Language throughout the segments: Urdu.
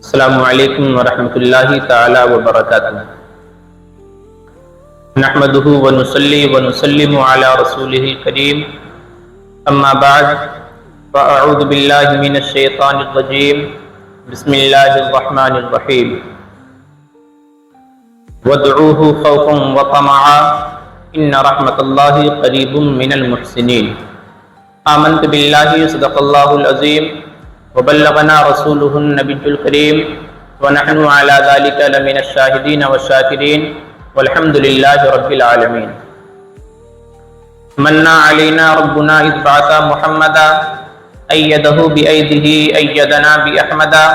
السلام علیکم ورحمۃ اللہ تعالی وبرکاتہ۔ نحمده ونصلی ونسلم علی رسولہ الکریم، اما بعد فاعوذ باللہ من الشیطان الرجیم، بسم اللہ الرحمن الرحیم۔ وادعوه خوفا وطمعا ان رحمت اللہ قریب من المحسنین۔ آمنت باللہ صدق اللہ العظیم وبلغنا رسوله النبی الکریم ونحن على ذلك لمن الشاہدین والشاکرین والحمد للہ رب العالمین۔ من علینا ربنا اذ بعث محمدا ایدہ بایدہ ایدنا باحمدا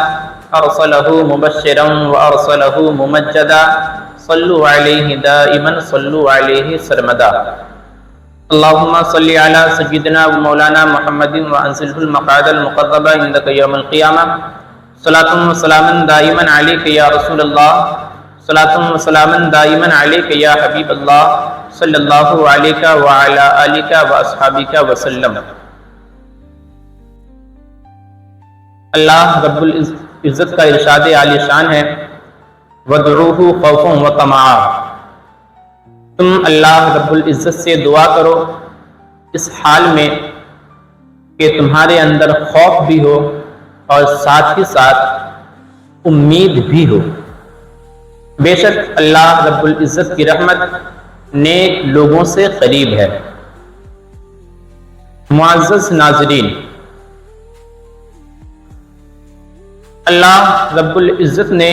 ارسلہ مبشرا وارسلہ ممجدا صلوا علیہ دائما صلوا علیہ سرمدا۔ اللہم صلی علی سیدنا و مولانا محمد وانزلہ المقعد المقرب عندک یوم القیامہ۔ صلاۃ و سلاما دائما علیک یا رسول اللہ، صلاۃ و سلاما دائما علیک یا حبیب اللہ، صلی اللہ علیک وعلی آلک واصحابک وسلم۔ اللہ رب العزت کا ارشاد عالی شان ہے، وادعوہ خوفا وطمعا، تم اللہ رب العزت سے دعا کرو اس حال میں کہ تمہارے اندر خوف بھی ہو اور ساتھ ہی ساتھ امید بھی ہو۔ بے شک اللہ رب العزت کی رحمت نیک لوگوں سے قریب ہے۔ معزز ناظرین، اللہ رب العزت نے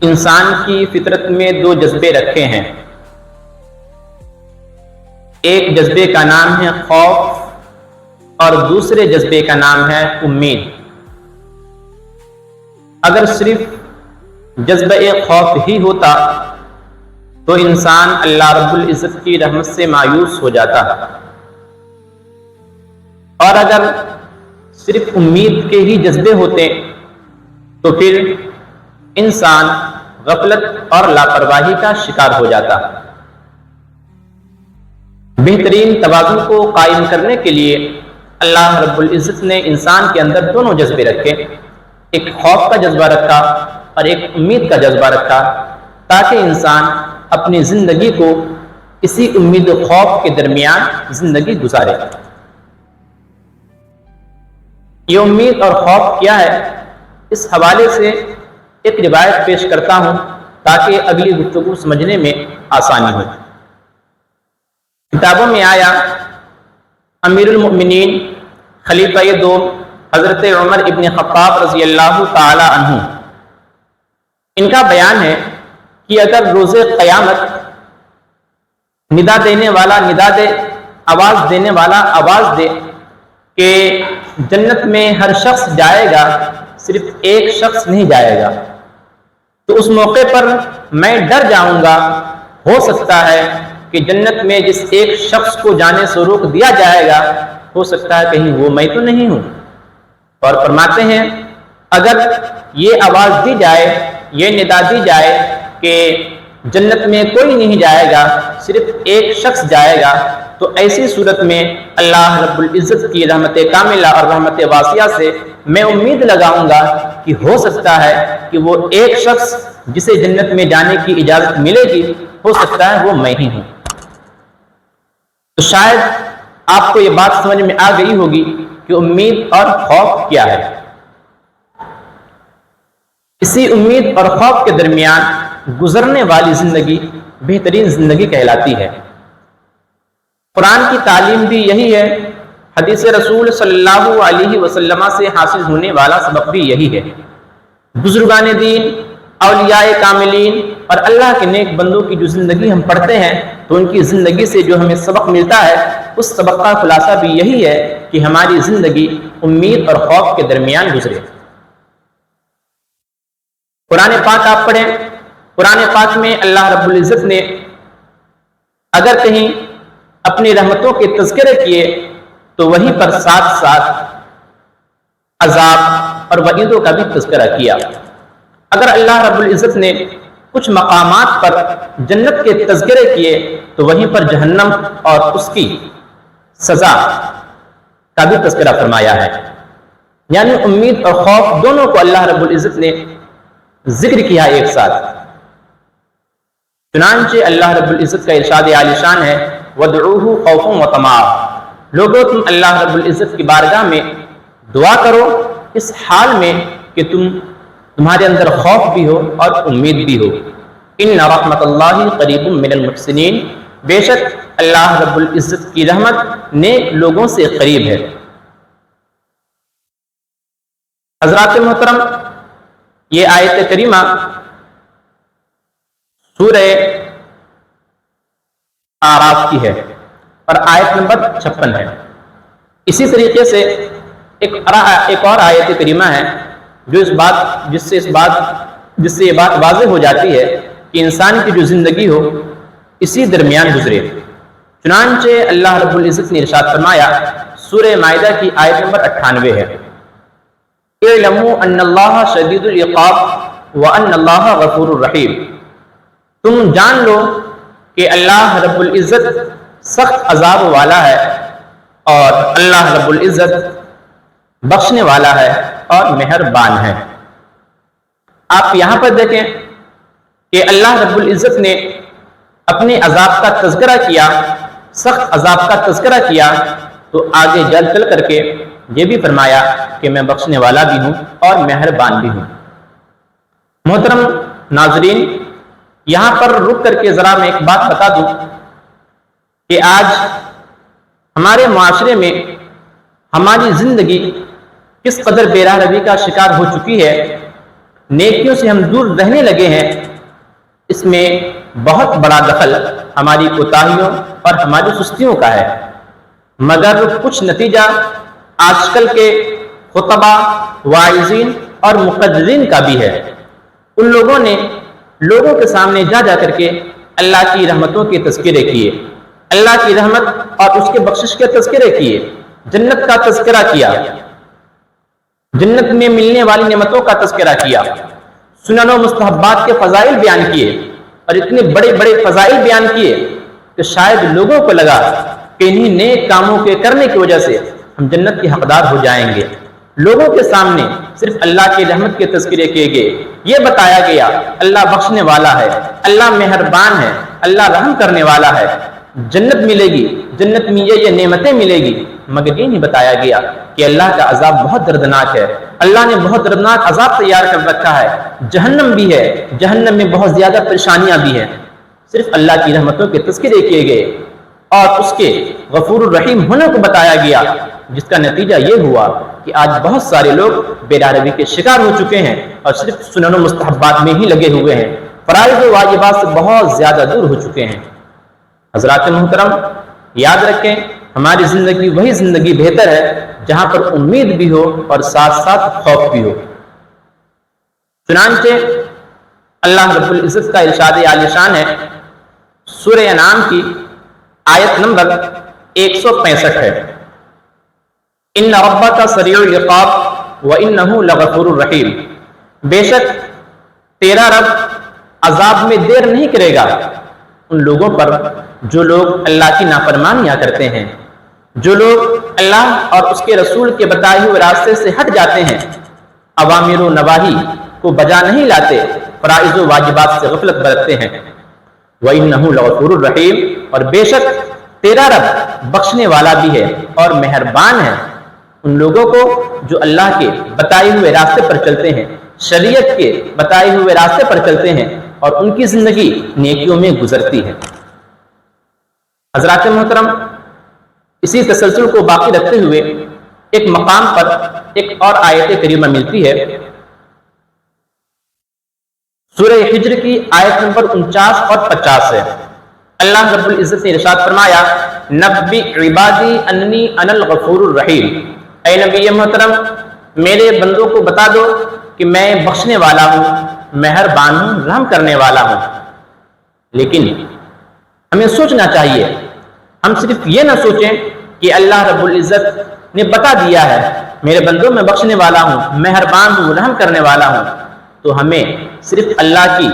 انسان کی فطرت میں دو جذبے رکھے ہیں۔ ایک جذبے کا نام ہے خوف اور دوسرے جذبے کا نام ہے امید۔ اگر صرف جذبہ خوف ہی ہوتا تو انسان اللہ رب العزت کی رحمت سے مایوس ہو جاتا، اور اگر صرف امید کے ہی جذبے ہوتے تو پھر انسان غفلت اور لاپرواہی کا شکار ہو جاتا۔ بہترین توازن کو قائم کرنے کے لیے اللہ رب العزت نے انسان کے اندر دونوں جذبے رکھے، ایک خوف کا جذبہ رکھا اور ایک امید کا جذبہ رکھا، تاکہ انسان اپنی زندگی کو اسی امید و خوف کے درمیان زندگی گزارے۔ یہ امید اور خوف کیا ہے، اس حوالے سے ایک روایت پیش کرتا ہوں تاکہ اگلی گفتگو سمجھنے میں آسانی ہو۔ کتابوں میں آیا امیر المؤمنین خلیفہ دوم حضرت عمر ابن خطاب رضی اللہ تعالی عنہ، ان کا بیان ہے کہ اگر روز قیامت ندا دینے والا ندا دے، آواز دینے والا آواز دے کہ جنت میں ہر شخص جائے گا، صرف ایک شخص نہیں جائے گا، تو اس موقع پر میں ڈر جاؤں گا، ہو سکتا ہے کہ جنت میں جس ایک شخص کو جانے سے روک دیا جائے گا، ہو سکتا ہے کہیں وہ میں تو نہیں ہوں۔ اور فرماتے ہیں اگر یہ آواز دی جائے، یہ ندا دی جائے کہ جنت میں کوئی نہیں جائے گا، صرف ایک شخص جائے گا، تو ایسی صورت میں اللہ رب العزت کی رحمت کاملہ اور رحمت واسعہ سے میں امید لگاؤں گا کہ ہو سکتا ہے کہ وہ ایک شخص جسے جنت میں جانے کی اجازت ملے گی، ہو سکتا ہے وہ میں ہی ہوں۔ تو شاید آپ کو یہ بات سمجھ میں آ گئی ہوگی کہ امید اور خوف کیا ہے۔ اسی امید اور خوف کے درمیان گزرنے والی زندگی بہترین زندگی کہلاتی ہے۔ قرآن کی تعلیم بھی یہی ہے، حدیث رسول صلی اللہ علیہ وسلم سے حاصل ہونے والا سبق بھی یہی ہے۔ بزرگان دین، اولیاء کاملین اور اللہ کے نیک بندوں کی جو زندگی ہم پڑھتے ہیں تو ان کی زندگی سے جو ہمیں سبق ملتا ہے، اس سبق کا خلاصہ بھی یہی ہے کہ ہماری زندگی امید اور خوف کے درمیان گزرے۔ قرآن پاک آپ پڑھیں، قرآن پاک میں اللہ رب العزت نے اگر کہیں اپنی رحمتوں کے تذکرے کیے تو وہیں پر ساتھ ساتھ عذاب اور وعیدوں کا بھی تذکرہ کیا۔ اگر اللہ رب العزت نے کچھ مقامات پر جنت کے تذکرے کیے تو وہیں پر جہنم اور اس کی سزا کا بھی تذکرہ فرمایا ہے۔ یعنی امید اور خوف دونوں کو اللہ رب العزت نے ذکر کیا ایک ساتھ۔ چنانچہ اللہ رب العزت کا ارشاد عالی شان ہے وَادْعُوهُ خَوْفًا وَطَمَعًا، لوگوں تم اللہ رب العزت کی بارگاہ میں دعا کرو اس حال میں کہ تمہارے اندر خوف بھی ہو اور امید بھی ہو۔ ان رحمت اللہ قریب من المحسنین، بے شک اللہ رب العزت کی رحمت نیک لوگوں سے قریب ہے۔ حضرات محترم، یہ آیت کریمہ سورہ اعراف کی ہے اور آیت نمبر 56 ہے۔ اسی طریقے سے ایک اور آیت کریمہ ہے جس سے یہ بات واضح ہو جاتی ہے کہ انسان کی جو زندگی ہو اسی درمیان گزرے۔ چنانچہ اللہ رب العزت نے ارشاد فرمایا، سورہ مائدہ کی آیت نمبر 98 ہے، اعلموا ان اللہ شدید العقاب وان اللہ غفور الرحیم، تم جان لو کہ اللہ رب العزت سخت عذاب والا ہے اور اللہ رب العزت بخشنے والا ہے اور مہربان ہے۔ آپ یہاں پر دیکھیں کہ اللہ رب العزت نے اپنے عذاب کا تذکرہ کیا، سخت عذاب کا تذکرہ کیا، تو آگے چل کر کے یہ بھی فرمایا کہ میں بخشنے والا بھی ہوں اور مہربان بھی ہوں۔ محترم ناظرین، یہاں پر رک کر کے ذرا میں ایک بات بتا دوں کہ آج ہمارے معاشرے میں ہماری زندگی کس قدر بے راہ روی کا شکار ہو چکی ہے، نیکیوں سے ہم دور رہنے لگے ہیں۔ اس میں بہت بڑا دخل ہماری کوتاہیوں اور ہماری سستیوں کا ہے، مگر کچھ نتیجہ آج کل کے خطبہ، واعظین اور مقررین کا بھی ہے۔ ان لوگوں نے لوگوں کے سامنے جا کر کے اللہ کی رحمتوں کے تذکرے کیے، اللہ کی رحمت اور اس کے بخشش کے تذکرے کیے، جنت کا تذکرہ کیا، جنت میں ملنے والی نعمتوں کا تذکرہ کیا، سنن و مستحبات کے فضائل بیان کیے، اور اتنے بڑے بڑے فضائل بیان کیے کہ شاید لوگوں کو لگا کہ انہی نیک کاموں کے کرنے کی وجہ سے ہم جنت کے حقدار ہو جائیں گے۔ لوگوں کے سامنے صرف اللہ کی رحمت کے تذکرے کیے گئے، یہ بتایا گیا اللہ بخشنے والا ہے، اللہ مہربان ہے، اللہ رحم کرنے والا ہے، جنت ملے گی، جنت میں یہ نعمتیں ملے گی، مگر یہ نہیں بتایا گیا کہ اللہ کا عذاب بہت دردناک ہے، اللہ نے بہت دردناک عذاب تیار کر رکھا ہے، جہنم بھی ہے، جہنم میں بہت زیادہ پریشانیاں بھی ہیں۔ صرف اللہ کی رحمتوں کے تذکرے کیے گئے اور اس کے غفور الرحیم ہونے کو بتایا گیا، جس کا نتیجہ یہ ہوا کہ آج بہت سارے لوگ بے راہ روی کے شکار ہو چکے ہیں اور صرف سنن و مستحبات میں ہی لگے ہوئے ہیں، فرائض و واجبات سے بہت زیادہ دور ہو چکے ہیں۔ حضرات محترم، یاد رکھیں ہماری زندگی وہی زندگی بہتر ہے جہاں پر امید بھی ہو اور ساتھ ساتھ خوف بھی ہو۔ چنانچہ اللہ رب العزت کا ارشاد عالی شان ہے، سورہ انعام کی آیت نمبر 165 ہے، ان ربک سریع العقاب وانہ لغفور الرحیم، بے شک تیرا رب عذاب میں دیر نہیں کرے گا ان لوگوں پر جو لوگ اللہ کی نافرمانیاں کرتے ہیں، جو لوگ اللہ اور اس کے رسول کے بتائے ہوئے راستے سے ہٹ جاتے ہیں، اوامر و نواہی کو بجا نہیں لاتے، فرائض و واجبات سے غفلت برتتے ہیں۔ وَإِنَّهُ لَغَفُورٌ الرَّحِيمٌ، اور بے شک تیرا رب بخشنے والا بھی ہے اور مہربان ہے ان لوگوں کو جو اللہ کے بتائے ہوئے راستے پر چلتے ہیں، شریعت کے بتائے ہوئے راستے پر چلتے ہیں اور ان کی زندگی نیکیوں میں گزرتی ہے۔ حضرات محترم، اسی تسلسل کو باقی رکھتے ہوئے ایک مقام پر ایک اور آیت کریمہ ملتی ہے، سورہ حجر کی آیت نمبر 49 اور 50 ہے۔ اللہ رب العزت نے ارشاد فرمایا، نبی عبادی انی انا الغفور الرحیم، اے نبی محترم میرے بندوں کو بتا دو کہ میں بخشنے والا ہوں، مہربان ہوں، رحم کرنے والا ہوں۔ لیکن ہمیں سوچنا چاہیے، ہم صرف یہ نہ سوچیں کہ اللہ رب العزت نے بتا دیا ہے میرے بندوں میں بخشنے والا ہوں، مہربان ہوں، رحم کرنے والا ہوں، تو ہمیں صرف اللہ کی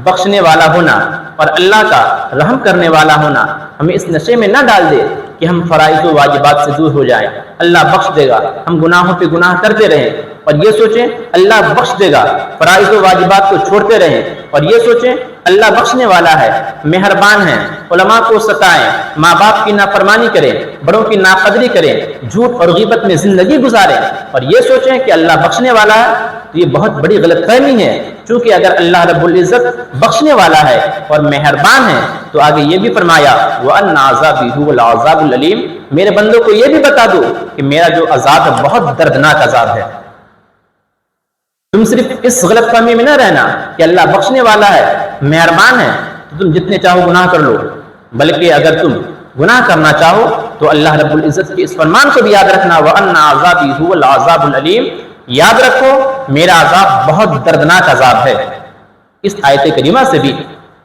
بخشنے والا ہونا اور اللہ کا رحم کرنے والا ہونا ہمیں اس نشے میں نہ ڈال دے کہ ہم فرائض و واجبات سے دور ہو جائیں، اللہ بخش دے گا، ہم گناہوں پہ گناہ کرتے رہیں، اور یہ سوچیں اللہ بخش دے گا، فرائض و واجبات کو چھوڑتے رہیں، اور یہ سوچیں اللہ بخشنے والا ہے، مہربان ہے، علماء کو ستائیں، ماں باپ کی نافرمانی کریں، بڑوں کی ناقدری کریں، جھوٹ اور غیبت میں زندگی گزاریں، اور یہ سوچیں کہ اللہ بخشنے والا ہے، تو یہ بہت بڑی غلط فہمی ہے، چونکہ اگر اللہ رب العزت بخشنے والا ہے اور مہربان ہے تو آگے یہ بھی فرمایا وَأَنَّ عَذَابِي هُوَ الْعَذَابُ الْأَلِيمُ، میرے بندوں کو یہ بھی بتا دو کہ میرا جو عذاب ہے بہت دردناک عذاب ہے۔ تم صرف اس غلط فہمی میں نہ رہنا کہ اللہ بخشنے والا ہے، مہربان ہے، تو تم جتنے چاہو گناہ کر لو، بلکہ اگر تم گناہ کرنا چاہو تو اللہ رب العزت کے اس فرمان کو بھی یاد رکھنا وَأَنَّ عَذَابِي هُوَ الْعَذَابُ الْأَلِيمُ، یاد رکھو میرا عذاب بہت دردناک عذاب ہے۔ اس آیت کریمہ سے بھی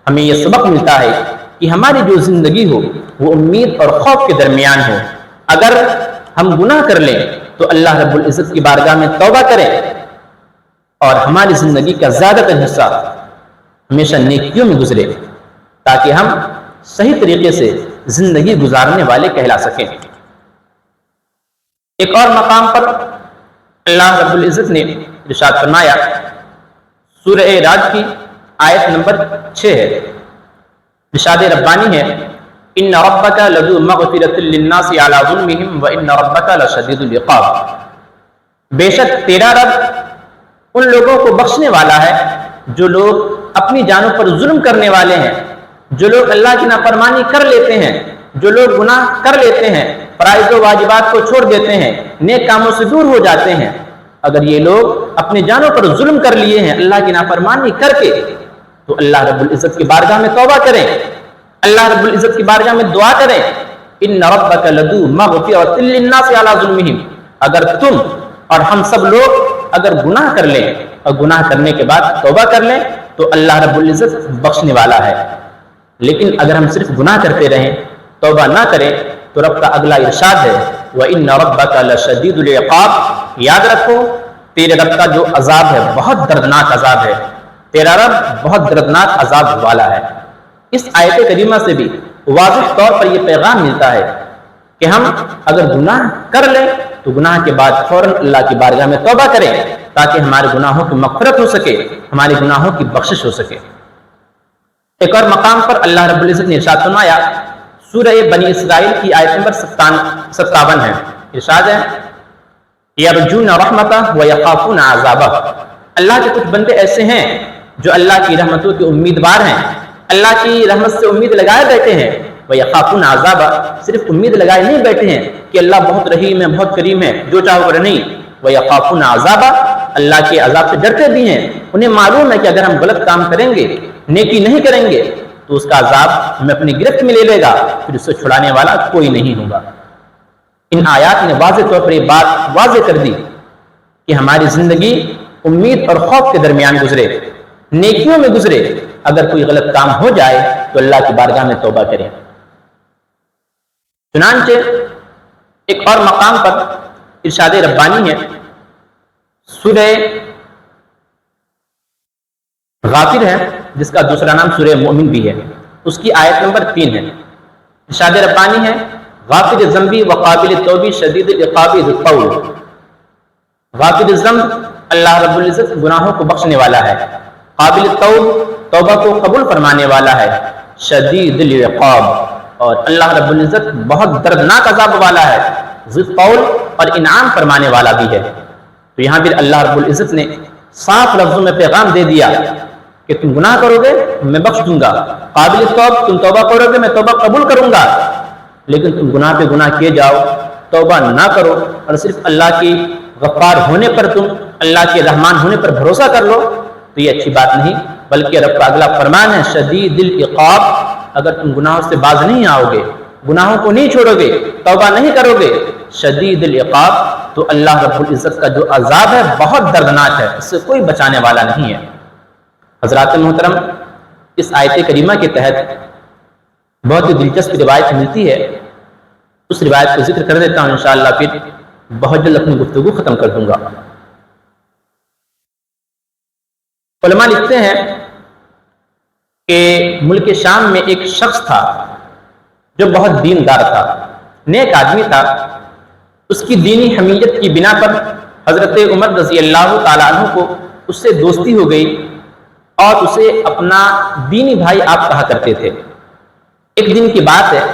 ہمیں یہ سبق ملتا ہے کہ ہماری جو زندگی ہو وہ امید اور خوف کے درمیان ہو۔ اگر ہم گناہ کر لیں تو اللہ رب العزت کی بارگاہ میں توبہ کریں اور ہماری زندگی کا زیادہ تر حصہ ہمیشہ نیکیوں میں گزرے تاکہ ہم صحیح طریقے سے زندگی گزارنے والے کہلا سکیں۔ ایک اور مقام پر اللہ رب العزت نے ارشاد فرمایا، سورہ راج کی آیت نمبر 6 ہے، ارشاد ربانی ہے ان ربک لذو مغفرۃ للناس علی ظلمہم وان ربک لشدید العقاب، بے شک تیرا رب ان لوگوں کو بخشنے والا ہے جو لوگ اپنی جانوں پر ظلم کرنے والے ہیں، جو لوگ اللہ کی نافرمانی کر لیتے ہیں، جو لوگ گناہ کر لیتے ہیں، فرائض و واجبات کو چھوڑ دیتے ہیں، نیک کاموں سے دور ہو جاتے ہیں، اگر یہ لوگ اپنے جانوں پر ظلم کر لیے ہیں اللہ کی نافرمانی کر کے، تو اللہ رب العزت کی بارگاہ میں توبہ کریں، اللہ رب العزت کی بارگاہ میں دعا کریں ان ربک لذو مغفرۃ للناس علی ظلمہم، اگر تم اور ہم سب لوگ اگر گناہ کر لیں اور گناہ کرنے کے بعد توبہ کر لیں تو اللہ رب العزت بخشنے والا ہے۔ لیکن اگر ہم صرف گناہ کرتے رہیں، توبہ نہ کریں، تو رب کا اگلا ارشاد ہے وَإِنَّ رَبَّكَ لَشَدِيدُ الْعِقَابِ، یاد رکھو تیرے رب کا جو عذاب ہے بہت دردناک عذاب ہے، تیرا رب بہت دردناک عذاب والا ہے۔ اس آیت کریمہ سے بھی واضح طور پر یہ پیغام ملتا ہے کہ ہم اگر گناہ کر لیں تو گناہ کے بعد فوراً اللہ کی بارگاہ میں توبہ کریں تاکہ ہمارے گناہوں کی مغفرت ہو سکے، ہمارے گناہوں کی بخشش ہو سکے۔ ایک اور مقام پر اللہ رب العزت نے ارشاد فرمایا، سورہ بنی اسرائیل کی آیت نمبر 57 ہے، ارشاد ہے یرجون رحمتہ ویخافون عذابہ، اللہ کے کچھ بندے ایسے ہیں جو اللہ کی رحمتوں کے امیدوار ہیں، اللہ کی رحمت سے امید لگائے بیٹھے ہیں، ویخافون عذابہ، صرف امید لگائے نہیں بیٹھے ہیں کہ اللہ بہت رحیم ہے، بہت کریم ہے، جو چاہو کرے، نہیں، ویخافون عذابہ، اللہ کے عذاب سے ڈرتے بھی ہیں، انہیں معلوم ہے کہ اگر ہم غلط کام کریں گے، نیکی نہیں کریں گے تو اس کا عذاب ہمیں اپنی گرفت میں لے لے گا، پھر اس سے چھڑانے والا کوئی نہیں ہوگا۔ ان آیات نے واضح طور پر یہ بات واضح کر دی کہ ہماری زندگی امید اور خوف کے درمیان گزرے، نیکیوں میں گزرے، اگر کوئی غلط کام ہو جائے تو اللہ کی بارگاہ میں توبہ کریں۔ چنانچہ ایک اور مقام پر ارشاد ربانی ہے، سورہ غافر ہے جس کا دوسرا نام سورہ مومن بھی ہے، اس کی آیت نمبر 3 ہے، ارشاد ربانی ہے غافر الذنب وقابل التوب شدید العقاب ذو الطول، غافر الذنب اللہ رب العزت گناہوں کو بخشنے والا ہے، قابل التوب توبہ کو قبول فرمانے والا ہے، شدید العقاب اور اللہ رب العزت بہت دردناک عذاب والا ہے، ذو الطول اور انعام فرمانے والا بھی ہے۔ تو یہاں پھر اللہ رب العزت نے صاف لفظوں میں پیغام دے دیا کہ تم گناہ کرو گے میں بخش دوں گا، قابل التوب تم توبہ کرو گے میں توبہ قبول کروں گا، لیکن تم گناہ پہ گناہ کیے جاؤ، توبہ نہ کرو اور صرف اللہ کی غفار ہونے پر، تم اللہ کے رحمان ہونے پر بھروسہ کر لو، تو یہ اچھی بات نہیں، بلکہ رب کا اگلا فرمان ہے شدید العقاب، اگر تم گناہوں سے باز نہیں آؤ گے، گناہوں کو نہیں چھوڑو گے، توبہ نہیں کرو گے، شدید العقاب، تو اللہ رب العزت کا جو عذاب ہے بہت دردناک ہے، اس سے کوئی بچانے والا نہیں ہے۔ حضرات محترم، اس آیت کریمہ کے تحت بہت ہی دلچسپ روایت ملتی ہے، اس روایت کو ذکر کر دیتا ہوں، انشاءاللہ پھر بہت جلد اپنی گفتگو ختم کر دوں گا۔ علماء لکھتے ہیں کہ ملک شام میں ایک شخص تھا جو بہت دیندار تھا، نیک آدمی تھا، اس کی دینی حمیت کی بنا پر حضرت عمر رضی اللہ تعالیٰ عنہ کو اس سے دوستی ہو گئی اور اسے اپنا دینی بھائی آپ کہا کرتے تھے۔ ایک دن کی بات ہے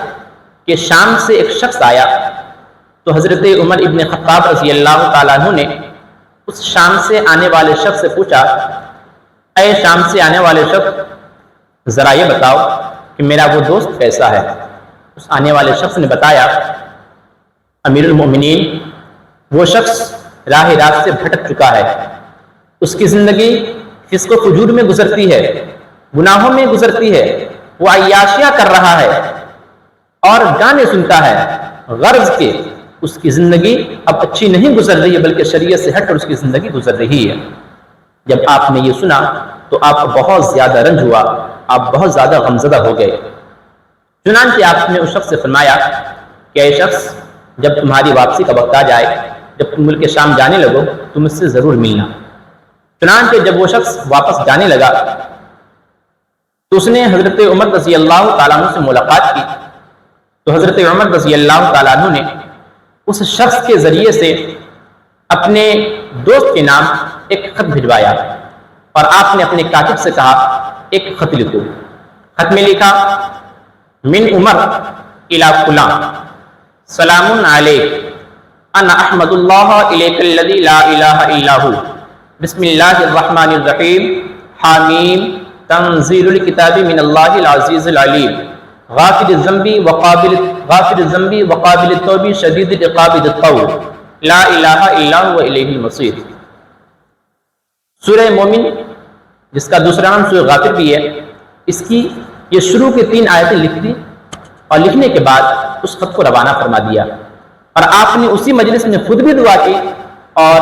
کہ شام سے ایک شخص آیا تو حضرت عمر ابن خطاب رضی اللہ تعالیٰ عنہ نے اس شام سے آنے والے شخص سے پوچھا، اے شام سے آنے والے شخص، ذرا یہ بتاؤ کہ میرا وہ دوست کیسا ہے؟ اس آنے والے شخص نے بتایا، امیر المؤمنین، وہ شخص راہ راست سے بھٹک چکا ہے، اس کی زندگی فسق و فجور میں گزرتی ہے، گناہوں میں گزرتی ہے، وہ عیاشیاں کر رہا ہے اور گانے سنتا ہے، غرض کے اس کی زندگی اب اچھی نہیں گزر رہی ہے بلکہ شریعت سے ہٹ کر اس کی زندگی گزر رہی ہے۔ جب آپ نے یہ سنا تو آپ کو بہت زیادہ رنج ہوا، آپ بہت زیادہ غمزدہ ہو گئے۔ چنانچہ آپ نے اس شخص سے فرمایا کہ اے شخص، جب تمہاری واپسی کا وقت آ جائے، جب تم ملک شام جانے لگو تو مجھ سے ضرور ملنا۔ چنانچہ جب وہ شخص واپس جانے لگا تو اس نے حضرت عمر رضی اللہ تعالیٰ عنہ سے ملاقات کی، تو حضرت عمر رضی اللہ تعالیٰ عنہ نے اس شخص کے ذریعے سے اپنے دوست کے نام ایک خط بھجوایا اور آپ نے اپنے کاتب سے کہا ایک خط لکھو۔ خط میں لکھا، من عمر الی فلاں، سلام علیک، انا احمد اللہ الیک الذی لا الہ الا ہو، بسم اللہ الرحمن الرحیم، حامیم، تنزیل الکتاب من اللہ العزیز العلیم، غافر الذنب وقابل التوب شدید العقاب ذی الطول، لا الہ الا هو الیہ المصیر۔ سورہ مومن، جس کا دوسرا نام سورہ غافر بھی ہے، اس کی یہ شروع کی 3 آیتیں لکھ دی اور لکھنے کے بعد اس خط کو روانہ فرما دیا، اور آپ نے اسی مجلس میں خود بھی دعا کی اور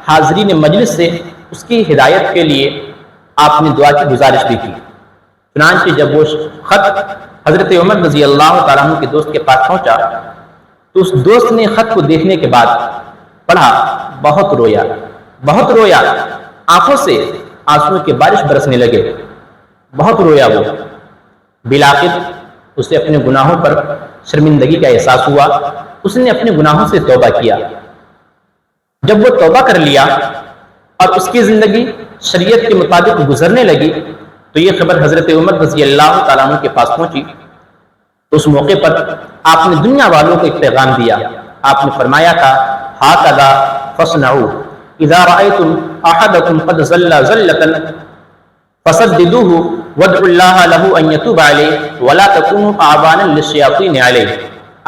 حاضرین مجلس سے اس کی ہدایت کے لیے آپ نے دعا کی گزارش بھی کی۔ چنانچہ جب وہ خط حضرت عمر رضی اللہ تعالیٰ عنہ کے دوست کے پاس پہنچا تو اس دوست نے خط کو دیکھنے کے بعد پڑھا، بہت رویا، آنکھوں سے آنسوؤں کی بارش برسنے لگے، بہت رویا وہ۔ بالآخر اسے اپنے گناہوں پر شرمندگی کا احساس ہوا، اس نے اپنے گناہوں سے توبہ کیا۔ جب وہ توبہ کر لیا اور اس کی زندگی شریعت کے مطابق گزرنے لگی تو یہ خبر حضرت عمر رضی اللہ تعالیٰ عنہ کے پاس پہنچی۔ تو اس موقع پر آپ نے دنیا والوں کو ایک پیغام دیا۔ آپ نے فرمایا تھا، ہاکذا فاصنعوا اذا رأيتم احدكم قد ضل ضلة فسددوه وادعوا الله له ان يتوب عليه ولا تكونوا اعوانا للشياطين عليه۔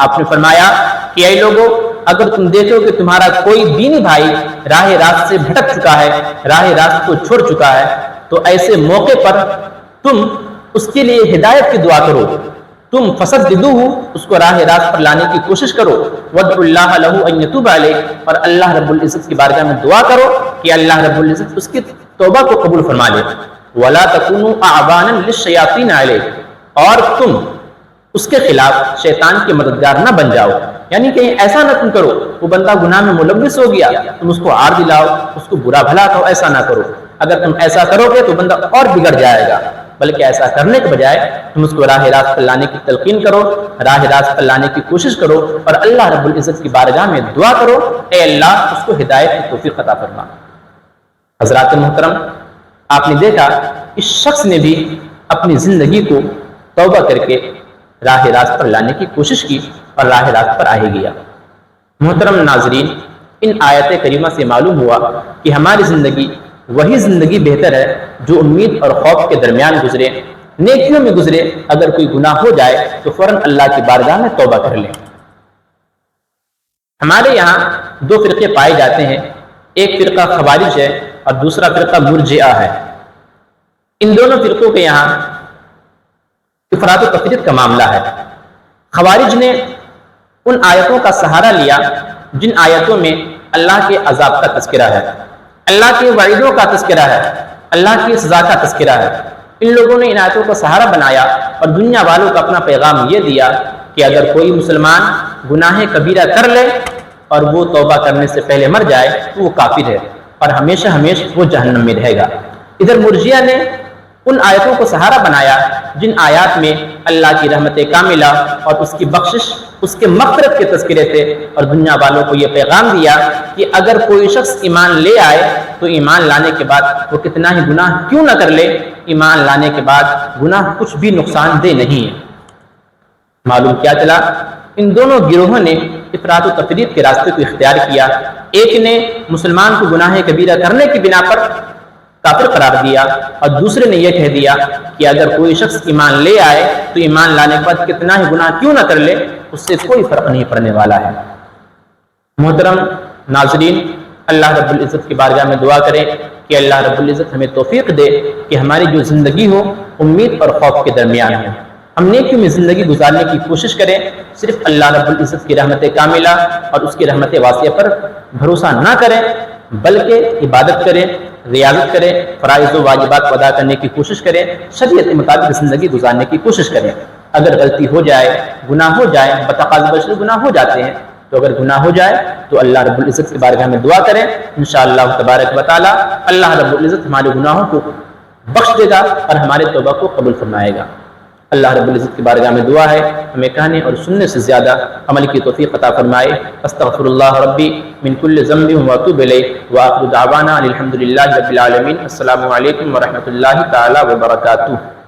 آپ نے فرمایا کہ اے لوگو، اگر تم دیکھو کہ تمہارا کوئی دینی بھائی راہ راست سے بھٹک چکا ہے، راہ راست کو چھوڑ چکا ہے، تو ایسے موقع پر تم اس کے لیے ہدایت کی دعا کرو، تم فسددوہ، اس کو راہ راست پر لانے کی کوشش کرو، وادعوا اللہ لہ ان یتوب علیہ، اور اللہ رب العزت کی بارگاہ میں دعا کرو کہ اللہ رب العزت اس کی توبہ کو قبول فرما لے۔ ولا تکونوا اعوانا للشیاطین علیہ، اور تم اس کے خلاف شیطان کے مددگار نہ بن جاؤ، یعنی کہ ایسا نہ تم کرو وہ بندہ گناہ میں ملوث ہو گیا تم اس کو عار دلاؤ، اس کو برا بھلا کہو، ایسا نہ کرو۔ اگر تم ایسا کرو گے تو بندہ اور بگڑ جائے گا، بلکہ ایسا کرنے کے بجائے تم اس کو راہ راست پر لانے کی تلقین کرو، راہ راست پر لانے کی کوشش کرو اور اللہ رب العزت کی بارگاہ میں دعا کرو، اے اللہ اس کو ہدایت کی توفیق عطا فرما۔ حضرات محترم، آپ نے دیکھا اس شخص نے بھی اپنی زندگی کو توبہ کر کے راہ راست پر لانے کی کوشش کی اور راہ راست پر آ ہی گیا۔ محترم ناظرین، ان آیت کریمہ سے معلوم ہوا کہ ہماری زندگی وہی زندگی بہتر ہے جو امید اور خوف کے درمیان گزرے، نیکیوں میں گزرے۔ اگر کوئی گناہ ہو جائے تو فوراً اللہ کی بارگاہ میں توبہ کر لیں۔ ہمارے یہاں 2 فرقے پائے جاتے ہیں، ایک فرقہ خوارج ہے اور دوسرا فرقہ مرجئہ ہے۔ ان دونوں فرقوں کے یہاں افراد و تفریق کا معاملہ ہے۔ خوارج نے ان آیتوں کا سہارا لیا جن آیتوں میں اللہ کے عذاب کا تذکرہ ہے، اللہ کے وعیدوں کا تذکرہ ہے، اللہ کی سزا کا تذکرہ ہے۔ ان لوگوں نے ان آیتوں کو سہارا بنایا اور دنیا والوں کو اپنا پیغام یہ دیا کہ اگر کوئی مسلمان گناہ کبیرہ کر لے اور وہ توبہ کرنے سے پہلے مر جائے تو وہ کافر ہے اور ہمیشہ وہ جہنم میں رہے گا۔ ادھر مرجئہ نے ان آیتوں کو سہارا بنایا جن آیات میں اللہ کی رحمت کاملہ اور اس کی بخشش، اس کے مغفرت کے تذکرے تھے، اور دنیا والوں کو یہ پیغام دیا کہ اگر کوئی شخص ایمان لے آئے تو ایمان لانے کے بعد وہ کتنا ہی گناہ کیوں نہ کر لے، ایمان لانے کے بعد گناہ کچھ بھی نقصان دہ نہیں ہے۔ معلوم کیا چلا، ان دونوں گروہوں نے افراط و تفریط کے راستے کو اختیار کیا۔ ایک نے مسلمان کو گناہ کبیرہ کرنے کی بنا پر کافر قرار دیا، اور دوسرے نے یہ کہہ دیا کہ اگر کوئی شخص ایمان لے آئے تو ایمان لانے کے بعد کتنا ہی گناہ کیوں نہ کر لے، اس سے کوئی فرق نہیں پڑنے والا ہے۔ محترم ناظرین، اللہ رب العزت کی بارگاہ میں دعا کریں کہ اللہ رب العزت ہمیں توفیق دے کہ ہماری جو زندگی ہو امید اور خوف کے درمیان ہو، ہم نیکیوں میں زندگی گزارنے کی کوشش کریں، صرف اللہ رب العزت کی رحمت کاملہ اور اس کی رحمت واسعہ پر بھروسہ نہ کریں، بلکہ عبادت کریں، ریاضت کریں، فرائض و واجبات کو ادا کرنے کی کوشش کریں، شریعت کے مطابق زندگی گزارنے کی کوشش کریں۔ اگر غلطی ہو جائے، گناہ ہو جائے، بتقاضی بشر گناہ ہو جاتے ہیں، تو اگر گناہ ہو جائے تو اللہ رب العزت کی بارگاہ میں دعا کریں، انشاءاللہ تبارک و تعالی اللہ رب العزت ہمارے گناہوں کو بخش دے گا اور ہمارے توبہ کو قبول فرمائے گا۔ اللہ رب العزت کی بارگاہ میں دعا ہے ہمیں کہنے اور سننے سے زیادہ عمل کی توفیق عطا فرمائے۔ استغفر اللہ ربی من کل ذنب واتوب الیہ، وآخر دعوانا الحمد للہ رب العالمین۔ السلام علیکم ورحمۃ اللہ تعالی وبرکاتہ۔